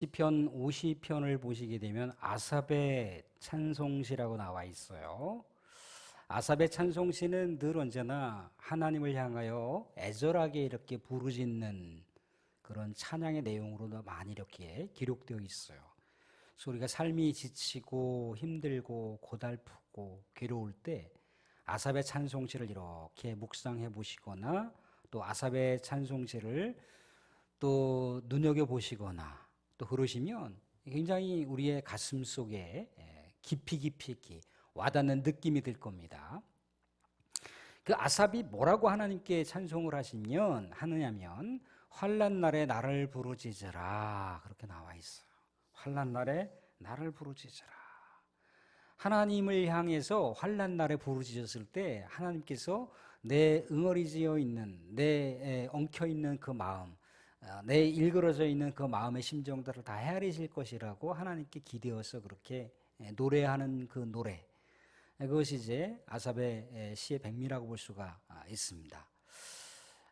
시편 50편을 보시게 되면 아삽의 찬송시라고 나와 있어요. 아삽의 찬송시는 늘 언제나 하나님을 향하여 애절하게 이렇게 부르짖는 그런 찬양의 내용으로 많이 이렇게 기록되어 있어요. 그래서 우리가 삶이 지치고 힘들고 고달프고 괴로울 때 아삽의 찬송시를 이렇게 묵상해 보시거나 또 아삽의 찬송시를 또 눈여겨보시거나 또 그러시면 굉장히 우리의 가슴 속에 깊이 와닿는 느낌이 들 겁니다. 그 아삽이 뭐라고 하나님께 찬송을 하느냐면 환난 날에 나를 부르짖으라 그렇게 나와 있어요. 환난 날에 나를 부르짖으라. 하나님을 향해서 환난 날에 부르짖었을 때 하나님께서 내 응어리지어 있는 내 엉켜 있는 그 마음, 내 일그러져 있는 그 마음의 심정들을 다 헤아리실 것이라고 하나님께 기대어서 그렇게 노래하는 그 노래, 그것이 이제 아삽의 시의 백미라고 볼 수가 있습니다.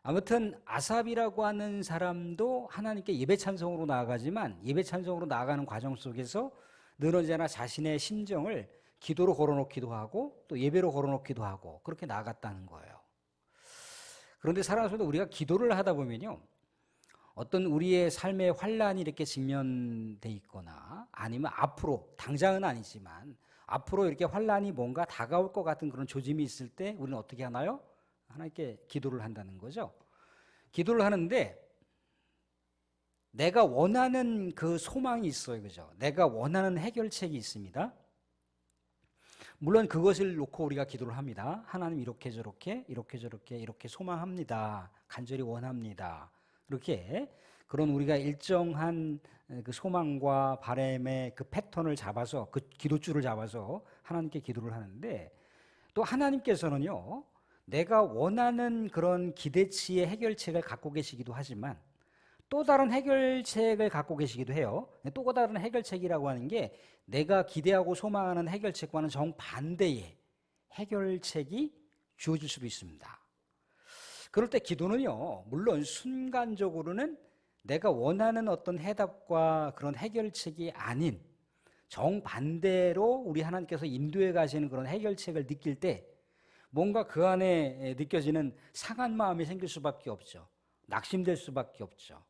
아무튼 아삽이라고 하는 사람도 하나님께 예배 찬송으로 나아가지만 예배 찬송으로 나아가는 과정 속에서 늘 언제나 자신의 심정을 기도로 걸어놓기도 하고 또 예배로 걸어놓기도 하고 그렇게 나아갔다는 거예요. 그런데 살아가면서 우리가 기도를 하다 보면요, 어떤 우리의 삶의 환란이 이렇게 직면돼 있거나 아니면 앞으로, 당장은 아니지만 앞으로 이렇게 환란이 뭔가 다가올 것 같은 그런 조짐이 있을 때 우리는 어떻게 하나요? 하나님께 기도를 한다는 거죠. 기도를 하는데 내가 원하는 그 소망이 있어요. 그죠? 내가 원하는 해결책이 있습니다. 물론 그것을 놓고 우리가 기도를 합니다. 하나님 이렇게 저렇게 이렇게 소망합니다. 간절히 원합니다. 이렇게 그런 우리가 일정한 그 소망과 바람의 그 패턴을 잡아서 그 기도줄을 잡아서 하나님께 기도를 하는데 또 하나님께서는요, 내가 원하는 그런 기대치의 해결책을 갖고 계시기도 하지만 또 다른 해결책을 갖고 계시기도 해요. 또 다른 해결책이라고 하는 게 내가 기대하고 소망하는 해결책과는 정반대의 해결책이 주어질 수도 있습니다. 그럴 때 기도는요, 물론 순간적으로는 내가 원하는 어떤 해답과 그런 해결책이 아닌 정반대로 우리 하나님께서 인도해 가시는 그런 해결책을 느낄 때 뭔가 그 안에 느껴지는 상한 마음이 생길 수밖에 없죠. 낙심될 수밖에 없죠.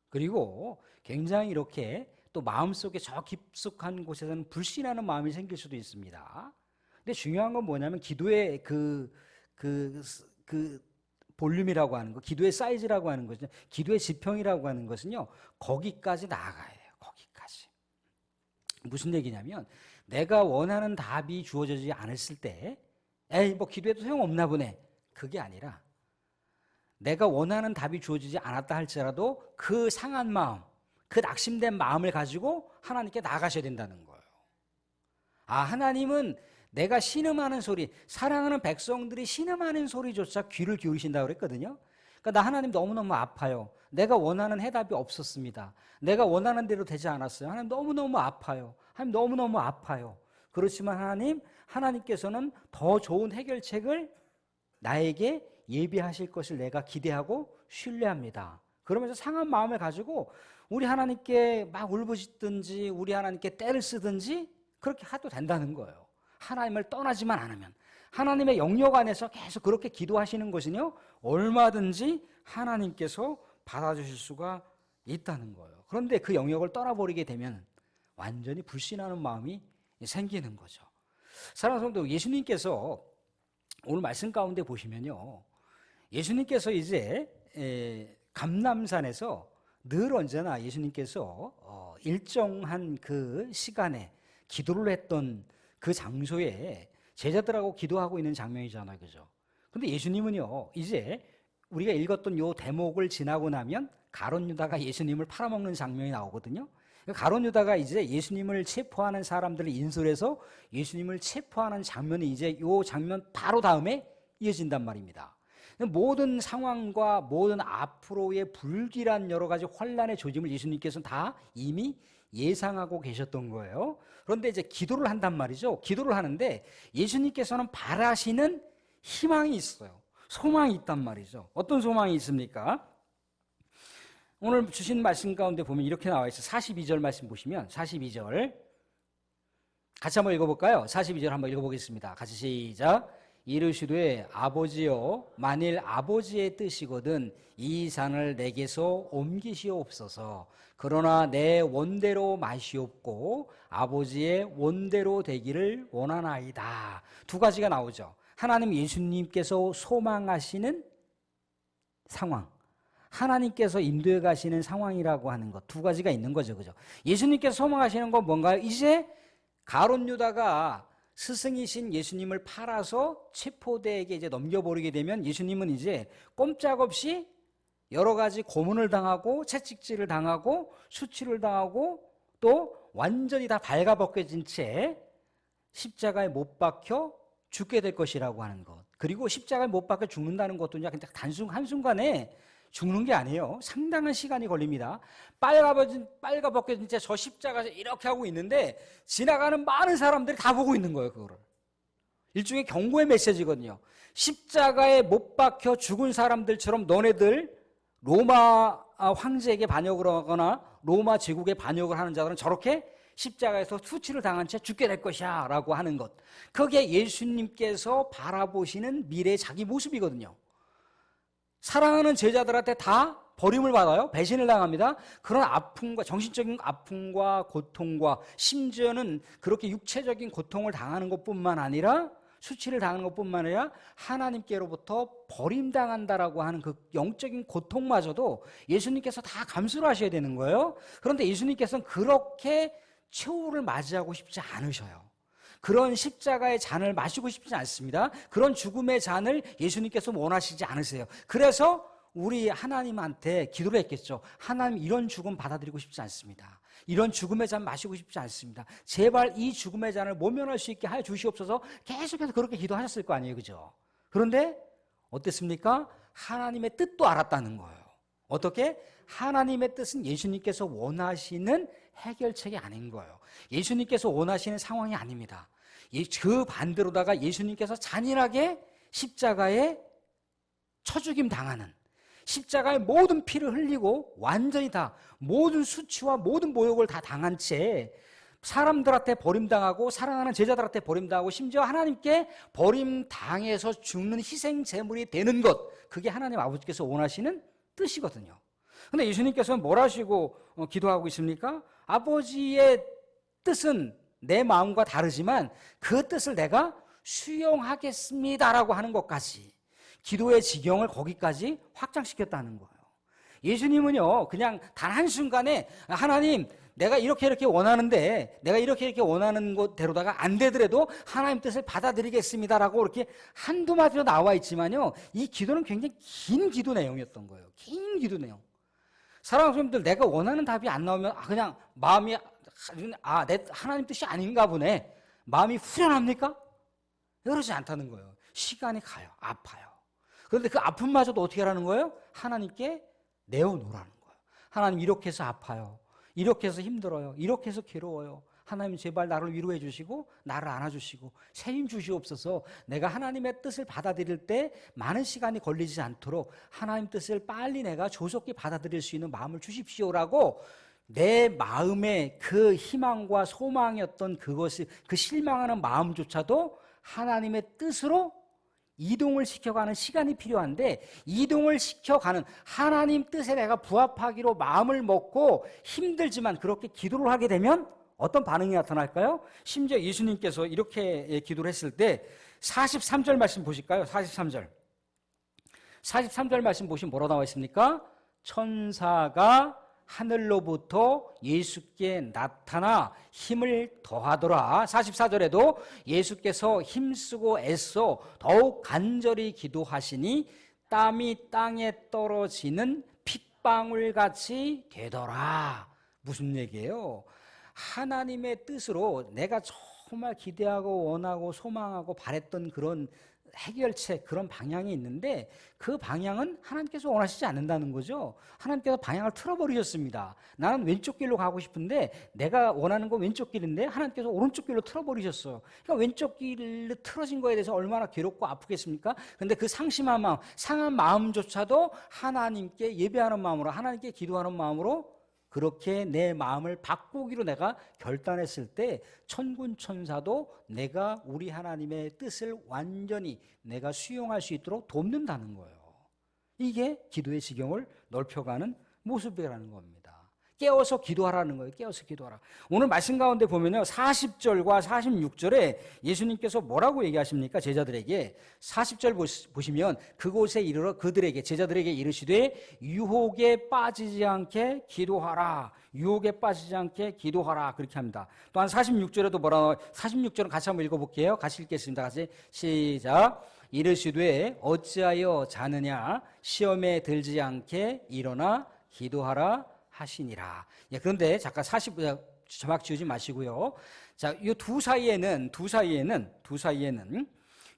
그리고 굉장히 이렇게 또 마음속에 저 깊숙한 곳에서는 불신하는 마음이 생길 수도 있습니다. 근데 중요한 건 뭐냐면 기도의 그 볼륨이라고 하는 거, 기도의 사이즈라고 하는 것은, 기도의 지평이라고 하는 것은요, 거기까지 나아가야 돼요. 거기까지. 무슨 얘기냐면 내가 원하는 답이 주어지지 않았을 때 에이 뭐 기도해도 소용없나 보네, 그게 아니라 내가 원하는 답이 주어지지 않았다 할지라도 그 상한 마음, 그 낙심된 마음을 가지고 하나님께 나아가셔야 된다는 거예요. 아, 하나님은 내가 신음하는 소리, 사랑하는 백성들이 신음하는 소리조차 귀를 기울이신다고 그랬거든요. 그러니까 나 하나님 너무너무 아파요. 내가 원하는 해답이 없었습니다. 내가 원하는 대로 되지 않았어요. 하나님 너무너무 아파요. 하나님 너무너무 아파요. 그렇지만 하나님께서는 더 좋은 해결책을 나에게 예비하실 것을 내가 기대하고 신뢰합니다. 그러면서 상한 마음을 가지고 우리 하나님께 막 울부짖든지 우리 하나님께 떼를 쓰든지 그렇게 해도 된다는 거예요. 하나님을 떠나지만 않으면, 하나님의 영역 안에서 계속 그렇게 기도하시는 것은요, 얼마든지 하나님께서 받아주실 수가 있다는 거예요. 그런데 그 영역을 떠나버리게 되면 완전히 불신하는 마음이 생기는 거죠. 사랑하는 성도, 예수님께서 오늘 말씀 가운데 보시면요, 예수님께서 이제 감람산에서 늘 언제나 예수님께서 일정한 그 시간에 기도를 했던 그 장소에 제자들하고 기도하고 있는 장면이잖아요. 그죠? 근데 예수님은요, 이제 우리가 읽었던 요 대목을 지나고 나면 가룟 유다가 예수님을 팔아먹는 장면이 나오거든요. 가룟 유다가 이제 예수님을 체포하는 사람들을 인솔해서 예수님을 체포하는 장면이 이제 요 장면 바로 다음에 이어진단 말입니다. 모든 상황과 모든 앞으로의 불길한 여러 가지 환란의 조짐을 예수님께서는 다 이미 예상하고 계셨던 거예요. 그런데 이제 기도를 한단 말이죠. 기도를 하는데 예수님께서는 바라시는 희망이 있어요. 소망이 있단 말이죠. 어떤 소망이 있습니까? 오늘 주신 말씀 가운데 보면 이렇게 나와 있어요. 42절 말씀 보시면 42절 같이 한번 읽어볼까요? 42절 한번 읽어보겠습니다. 같이 시작. 이르시되 아버지여 만일 아버지의 뜻이거든 이 잔을 내게서 옮기시옵소서. 그러나 내 원대로 마시옵고 아버지의 원대로 되기를 원하나이다. 두 가지가 나오죠. 하나님 예수님께서 소망하시는 상황, 하나님께서 인도해 가시는 상황이라고 하는 것, 두 가지가 있는 거죠. 그죠? 예수님께서 소망하시는 건 뭔가요? 이제 가룟 유다가 스승이신 예수님을 팔아서 체포대에게 이제 넘겨버리게 되면 예수님은 이제 꼼짝없이 여러 가지 고문을 당하고 채찍질을 당하고 수치를 당하고 또 완전히 다 발가벗겨진 채 십자가에 못 박혀 죽게 될 것이라고 하는 것. 그리고 십자가에 못 박혀 죽는다는 것도 그냥 단순 한순간에 죽는 게 아니에요. 상당한 시간이 걸립니다. 빨가벗겨진 채 저 십자가에서 이렇게 하고 있는데 지나가는 많은 사람들이 다 보고 있는 거예요. 그거를. 일종의 경고의 메시지거든요. 십자가에 못 박혀 죽은 사람들처럼 너네들 로마 황제에게 반역을 하거나 로마 제국에 반역을 하는 자들은 저렇게 십자가에서 수치를 당한 채 죽게 될 것이야 라고 하는 것. 그게 예수님께서 바라보시는 미래의 자기 모습이거든요. 사랑하는 제자들한테 다 버림을 받아요. 배신을 당합니다. 그런 아픔과 정신적인 아픔과 고통과 심지어는 그렇게 육체적인 고통을 당하는 것뿐만 아니라 수치를 당하는 것뿐만 아니라 하나님께로부터 버림당한다라고 하는 그 영적인 고통마저도 예수님께서 다 감수를 하셔야 되는 거예요. 그런데 예수님께서는 그렇게 최후를 맞이하고 싶지 않으셔요. 그런 십자가의 잔을 마시고 싶지 않습니다. 그런 죽음의 잔을 예수님께서 원하시지 않으세요. 그래서 우리 하나님한테 기도를 했겠죠. 하나님, 이런 죽음 받아들이고 싶지 않습니다. 이런 죽음의 잔 마시고 싶지 않습니다. 제발 이 죽음의 잔을 모면할 수 있게 하여 주시옵소서. 계속해서 그렇게 기도하셨을 거 아니에요, 그죠? 그런데 어땠습니까? 하나님의 뜻도 알았다는 거예요. 어떻게? 하나님의 뜻은 예수님께서 원하시는 해결책이 아닌 거예요. 예수님께서 원하시는 상황이 아닙니다. 그 반대로다가 예수님께서 잔인하게 십자가에 쳐죽임 당하는, 십자가에 모든 피를 흘리고 완전히 다 모든 수치와 모든 모욕을 다 당한 채 사람들한테 버림당하고 사랑하는 제자들한테 버림당하고 심지어 하나님께 버림당해서 죽는 희생 제물이 되는 것, 그게 하나님 아버지께서 원하시는 뜻이거든요. 근데 예수님께서는 뭘 하시고 기도하고 있습니까? 아버지의 뜻은 내 마음과 다르지만 그 뜻을 내가 수용하겠습니다라고 하는 것까지, 기도의 지경을 거기까지 확장시켰다는 거예요. 예수님은요, 그냥 단 한순간에 하나님, 내가 이렇게 원하는데, 내가 이렇게 원하는 것대로다가 안 되더라도 하나님 뜻을 받아들이겠습니다라고 이렇게 한두 마디로 나와 있지만요, 이 기도는 굉장히 긴 기도 내용이었던 거예요. 긴 기도 내용. 사랑하는 성도님들, 내가 원하는 답이 안 나오면 그냥 마음이 내 하나님 뜻이 아닌가 보네, 마음이 후련합니까? 그러지 않다는 거예요. 시간이 가요. 아파요. 그런데 그 아픔마저도 어떻게 하라는 거예요? 하나님께 내어놓으라는 거예요. 하나님, 이렇게 해서 아파요. 이렇게 해서 힘들어요. 이렇게 해서 괴로워요. 하나님, 제발 나를 위로해 주시고 나를 안아주시고 세임 주시옵소서. 내가 하나님의 뜻을 받아들일 때 많은 시간이 걸리지 않도록 하나님 뜻을 빨리 내가 조속히 받아들일 수 있는 마음을 주십시오라고, 내 마음의 그 희망과 소망이었던 그것이, 그 실망하는 마음조차도 하나님의 뜻으로 이동을 시켜가는 시간이 필요한데, 이동을 시켜가는 하나님 뜻에 내가 부합하기로 마음을 먹고 힘들지만 그렇게 기도를 하게 되면 어떤 반응이 나타날까요? 심지어 예수님께서 이렇게 기도를 했을 때 43절 말씀 보실까요? 43절 말씀 보시면 뭐라고 나와 있습니까? 천사가 하늘로부터 예수께 나타나 힘을 더하더라. 44절에도 예수께서 힘쓰고 애써 더욱 간절히 기도하시니 땀이 땅에 떨어지는 핏방울같이 되더라. 무슨 얘기예요? 하나님의 뜻으로 내가 정말 기대하고 원하고 소망하고 바랬던 그런 해결책, 그런 방향이 있는데 그 방향은 하나님께서 원하시지 않는다는 거죠. 하나님께서 방향을 틀어버리셨습니다. 나는 왼쪽 길로 가고 싶은데 내가 원하는 건 왼쪽 길인데 하나님께서 오른쪽 길로 틀어버리셨어요. 그러니까 왼쪽 길로 틀어진 거에 대해서 얼마나 괴롭고 아프겠습니까? 근데 그 상심한 마음, 상한 마음조차도 하나님께 예배하는 마음으로, 하나님께 기도하는 마음으로 그렇게 내 마음을 바꾸기로 내가 결단했을 때 천군 천사도 내가 우리 하나님의 뜻을 완전히 내가 수용할 수 있도록 돕는다는 거예요. 이게 기도의 지경을 넓혀가는 모습이라는 겁니다. 깨어서 기도하라는 거예요. 깨어서 기도하라. 오늘 말씀 가운데 보면요, 40절과 46절에 예수님께서 뭐라고 얘기하십니까? 제자들에게 40절 보시면 그곳에 이르러 그들에게, 제자들에게 이르시되 유혹에 빠지지 않게 기도하라. 유혹에 빠지지 않게 기도하라. 그렇게 합니다. 또한 46절에도 뭐라 나와요? 46절은 같이 한번 읽어볼게요. 같이 읽겠습니다. 같이 시작. 이르시되 어찌하여 자느냐? 시험에 들지 않게 일어나 기도하라 하시니라. 예, 그런데 잠깐 40절 자막 지우지 마시고요. 자, 이 두 사이에는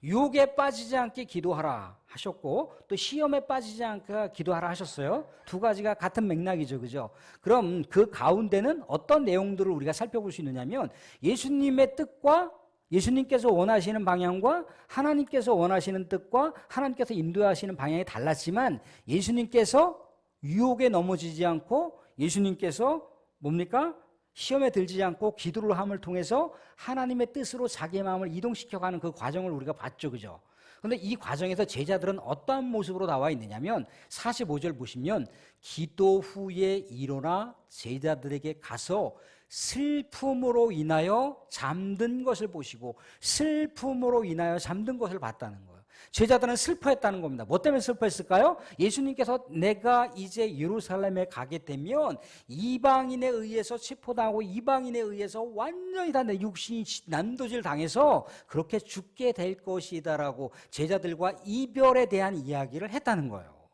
유혹에 빠지지 않게 기도하라 하셨고 또 시험에 빠지지 않게 기도하라 하셨어요. 두 가지가 같은 맥락이죠. 그죠? 그럼 그 가운데는 어떤 내용들을 우리가 살펴볼 수 있느냐면 예수님의 뜻과 예수님께서 원하시는 방향과 하나님께서 원하시는 뜻과 하나님께서 인도하시는 방향이 달랐지만 예수님께서 유혹에 넘어지지 않고 예수님께서 뭡니까? 시험에 들지 않고 기도를 함을 통해서 하나님의 뜻으로 자기의 마음을 이동시켜가는 그 과정을 우리가 봤죠. 그죠? 그런데 이 과정에서 제자들은 어떠한 모습으로 나와 있느냐면 45절 보시면 기도 후에 일어나 제자들에게 가서 슬픔으로 인하여 잠든 것을 보시고 슬픔으로 인하여 잠든 것을 봤다는 거예요. 제자들은 슬퍼했다는 겁니다. 뭐 때문에 슬퍼했을까요? 예수님께서 내가 이제 예루살렘에 가게 되면 이방인에 의해서 체포당하고 이방인에 의해서 완전히 다 내 육신이 난도질 당해서 그렇게 죽게 될 것이다라고 제자들과 이별에 대한 이야기를 했다는 거예요.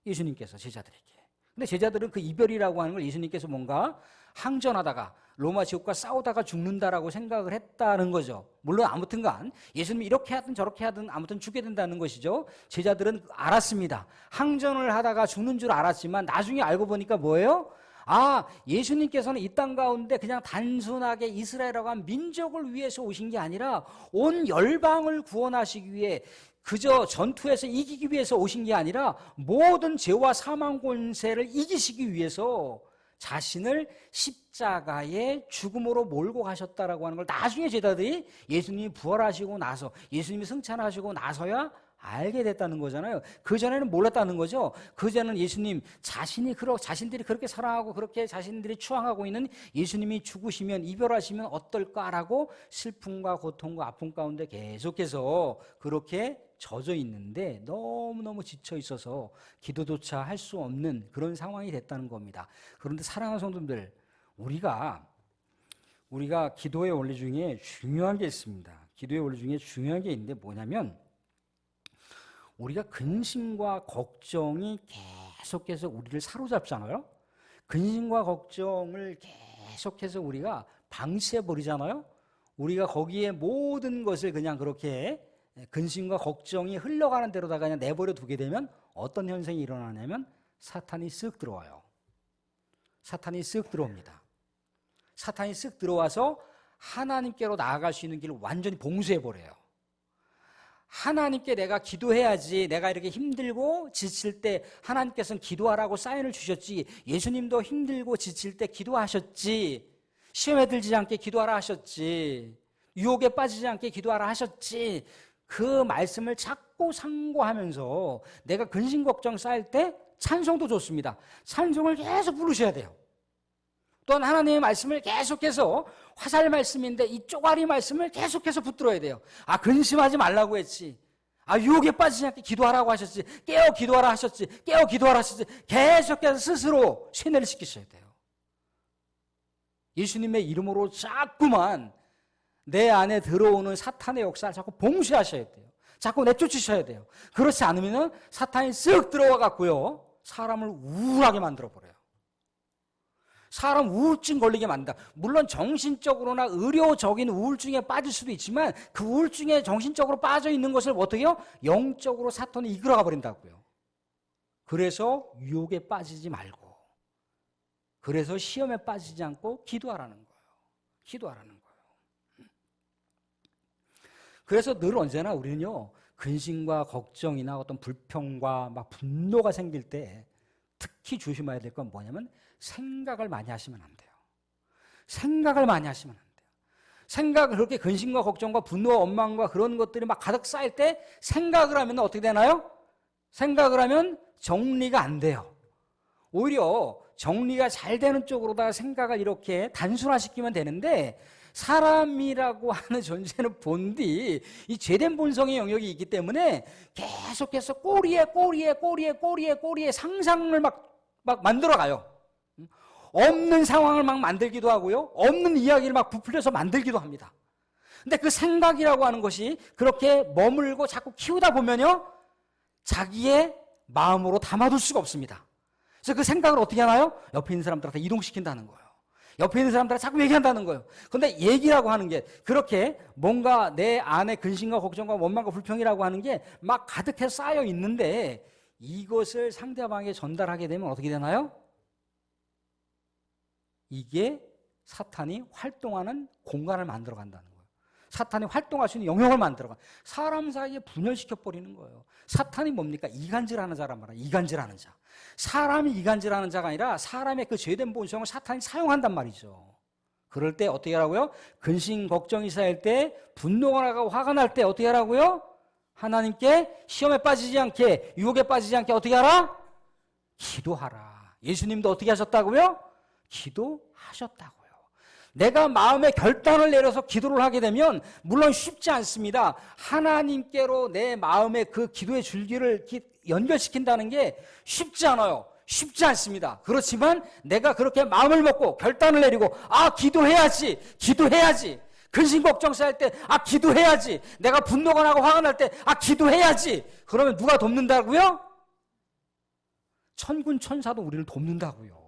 예수님께서 제자들에게. 근데 제자들은 그 이별이라고 하는 걸 예수님께서 뭔가 항전하다가 로마 제국과 싸우다가 죽는다라고 생각을 했다는 거죠. 물론 아무튼간 예수님이 이렇게 하든 저렇게 하든 아무튼 죽게 된다는 것이죠. 제자들은 알았습니다. 항전을 하다가 죽는 줄 알았지만 나중에 알고 보니까 뭐예요? 아, 예수님께서는 이 땅 가운데 그냥 단순하게 이스라엘이라고 한 민족을 위해서 오신 게 아니라 온 열방을 구원하시기 위해 그저 전투에서 이기기 위해서 오신 게 아니라 모든 죄와 사망 권세를 이기시기 위해서 자신을 십자가의 죽음으로 몰고 가셨다라고 하는 걸 나중에 제자들이 예수님이 부활하시고 나서 예수님이 승천하시고 나서야 알게 됐다는 거잖아요. 그전에는 몰랐다는 거죠. 그전에는 예수님 자신들이 그렇게 사랑하고 그렇게 자신들이 추앙하고 있는 예수님이 죽으시면 이별하시면 어떨까라고 슬픔과 고통과 아픔 가운데 계속해서 그렇게 젖어 있는데 너무너무 지쳐 있어서 기도조차 할 수 없는 그런 상황이 됐다는 겁니다. 그런데 사랑하는 성도님들, 우리가 기도의 원리 중에 중요한 게 있습니다. 기도의 원리 중에 중요한 게 있는데 뭐냐면 우리가 근심과 걱정이 계속해서 우리를 사로잡잖아요. 근심과 걱정을 계속해서 우리가 방치해버리잖아요. 우리가 거기에 모든 것을 그냥 그렇게 근심과 걱정이 흘러가는 대로다가 그냥 내버려 두게 되면 어떤 현상이 일어나냐면 사탄이 쓱 들어와요. 사탄이 쓱 들어옵니다. 사탄이 쓱 들어와서 하나님께로 나아갈 수 있는 길을 완전히 봉쇄해버려요. 하나님께 내가 기도해야지, 내가 이렇게 힘들고 지칠 때 하나님께서는 기도하라고 사인을 주셨지, 예수님도 힘들고 지칠 때 기도하셨지, 시험에 들지 않게 기도하라 하셨지, 유혹에 빠지지 않게 기도하라 하셨지, 그 말씀을 자꾸 상고하면서 내가 근심 걱정 쌓일 때 찬송도 좋습니다. 찬송을 계속 부르셔야 돼요. 또한 하나님의 말씀을 계속해서, 화살 말씀인데 이 쪼가리 말씀을 계속해서 붙들어야 돼요. 아, 근심하지 말라고 했지, 아, 유혹에 빠지지 않게 기도하라고 하셨지, 깨어 기도하라 하셨지, 깨어 기도하라 하셨지, 계속해서 스스로 세뇌를 시키셔야 돼요. 예수님의 이름으로 자꾸만 내 안에 들어오는 사탄의 역사를 자꾸 봉쇄하셔야 돼요. 자꾸 내쫓으셔야 돼요. 그렇지 않으면 사탄이 쓱 들어와 갖고요, 사람을 우울하게 만들어버려요. 사람 우울증 걸리게 만든다. 물론 정신적으로나 의료적인 우울증에 빠질 수도 있지만 그 우울증에 정신적으로 빠져 있는 것을 어떻게 해요? 영적으로 사탄이 이끌어가 버린다고요. 그래서 유혹에 빠지지 말고, 그래서 시험에 빠지지 않고 기도하라는 거예요. 기도하라는 거예요. 그래서 늘 언제나 우리는요, 근심과 걱정이나 어떤 불평과 막 분노가 생길 때 특히 조심해야 될 건 뭐냐면 생각을 많이 하시면 안 돼요. 생각을 많이 하시면 안 돼요. 생각을 그렇게 근심과 걱정과 분노와 원망과 그런 것들이 막 가득 쌓일 때 생각을 하면 어떻게 되나요? 생각을 하면 정리가 안 돼요. 오히려 정리가 잘 되는 쪽으로다가 생각을 이렇게 단순화시키면 되는데, 사람이라고 하는 존재는 본디 이 죄된 본성의 영역이 있기 때문에 계속해서 꼬리에 상상을 막 만들어가요. 없는 상황을 막 만들기도 하고요, 없는 이야기를 막 부풀려서 만들기도 합니다. 근데 그 생각이라고 하는 것이 그렇게 머물고 자꾸 키우다 보면요, 자기의 마음으로 담아둘 수가 없습니다. 그래서 그 생각을 어떻게 하나요? 옆에 있는 사람들한테 이동시킨다는 거예요. 옆에 있는 사람들한테 자꾸 얘기한다는 거예요. 그런데 얘기라고 하는 게 그렇게 뭔가 내 안에 근심과 걱정과 원망과 불평이라고 하는 게 막 가득해서 쌓여 있는데, 이것을 상대방에게 전달하게 되면 어떻게 되나요? 이게 사탄이 활동하는 공간을 만들어 간다는 거예요. 사탄이 활동할 수 있는 영역을 만들어 가. 사람 사이에 분열시켜 버리는 거예요. 사탄이 뭡니까? 이간질하는 자란 말이야. 이간질하는 자. 사람이 이간질하는 자가 아니라 사람의 그 죄된 본성을 사탄이 사용한단 말이죠. 그럴 때 어떻게 하라고요? 근심 걱정이 쌓일 때, 분노가 나고 화가 날 때 어떻게 하라고요? 하나님께 시험에 빠지지 않게, 유혹에 빠지지 않게 어떻게 하라? 기도하라. 예수님도 어떻게 하셨다고요? 기도하셨다고요. 내가 마음에 결단을 내려서 기도를 하게 되면 물론 쉽지 않습니다. 하나님께로 내 마음의 그 기도의 줄기를 연결시킨다는 게 쉽지 않아요. 쉽지 않습니다. 그렇지만 내가 그렇게 마음을 먹고 결단을 내리고, 기도해야지. 근심 걱정 쌓일 때 기도해야지. 내가 분노가 나고 화가 날 때 기도해야지. 그러면 누가 돕는다고요? 천군 천사도 우리를 돕는다고요.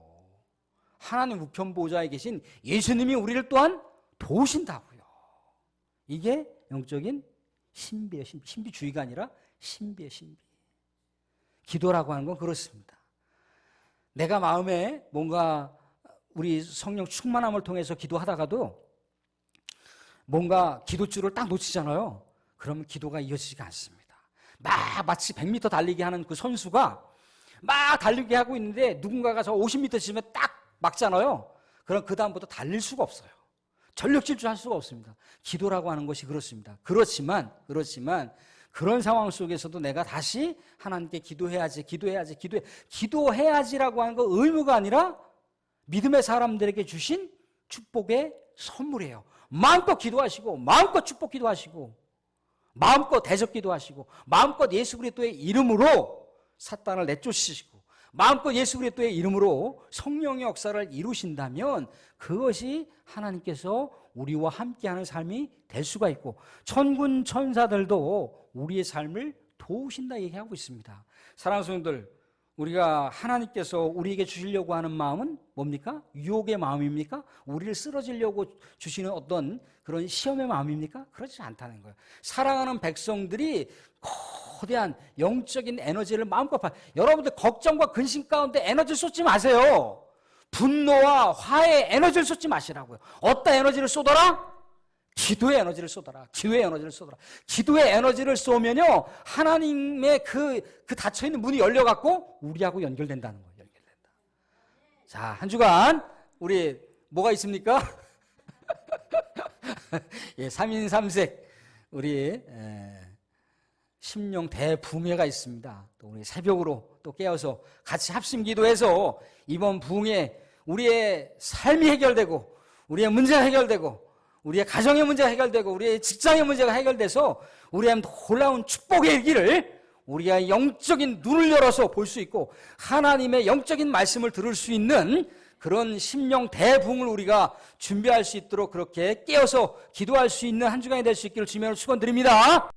하나님 우편 보좌에 계신 예수님이 우리를 또한 도우신다고요. 이게 영적인 신비예요. 신비주의가 아니라 신비예요. 신비. 기도라고 하는 건 그렇습니다. 내가 마음에 뭔가 우리 성령 충만함을 통해서 기도하다가도 뭔가 기도줄을 딱 놓치잖아요. 그러면 기도가 이어지지가 않습니다. 마치 100m 달리기 하는 그 선수가 막 달리기 하고 있는데 누군가가 저 50m 치면 딱 막잖아요. 그럼 그 다음부터 달릴 수가 없어요. 전력 질주할 수가 없습니다. 기도라고 하는 것이 그렇습니다. 그렇지만 그런 상황 속에서도 내가 다시 하나님께 기도해야지라고 하는 거 의무가 아니라 믿음의 사람들에게 주신 축복의 선물이에요. 마음껏 기도하시고, 마음껏 축복 기도하시고, 마음껏 대접 기도하시고, 마음껏 예수 그리스도의 이름으로 사탄을 내쫓으시고, 마음껏 예수 그리스도의 이름으로 성령의 역사를 이루신다면 그것이 하나님께서 우리와 함께하는 삶이 될 수가 있고, 천군 천사들도 우리의 삶을 도우신다 얘기하고 있습니다. 사랑하는 성도들, 우리가 하나님께서 우리에게 주시려고 하는 마음은 뭡니까? 유혹의 마음입니까? 우리를 쓰러지려고 주시는 어떤 그런 시험의 마음입니까? 그렇지 않다는 거예요. 사랑하는 백성들이 거대한 영적인 에너지를 마음껏 여러분들 걱정과 근심 가운데 에너지를 쏟지 마세요. 분노와 화에 에너지를 쏟지 마시라고요. 어디다 에너지를 쏟아라? 기도의 에너지를 쏟아라. 기도의 에너지를 쏘면요, 하나님의 그 닫혀있는 문이 열려갖고 우리하고 연결된다는 거예요. 연결된다. 자, 한 주간 우리 뭐가 있습니까? 예, 3인 3색 우리 심령 대붕회가 있습니다. 또 우리 새벽으로 또 깨어서 같이 합심 기도해서 이번 붕회 우리의 삶이 해결되고, 우리의 문제가 해결되고, 우리의 가정의 문제가 해결되고, 우리의 직장의 문제가 해결돼서 우리의 놀라운 축복의 일기를 우리가 영적인 눈을 열어서 볼 수 있고 하나님의 영적인 말씀을 들을 수 있는 그런 심령 대붕을 우리가 준비할 수 있도록 그렇게 깨어서 기도할 수 있는 한 주간이 될 수 있기를 주님으로 축원드립니다.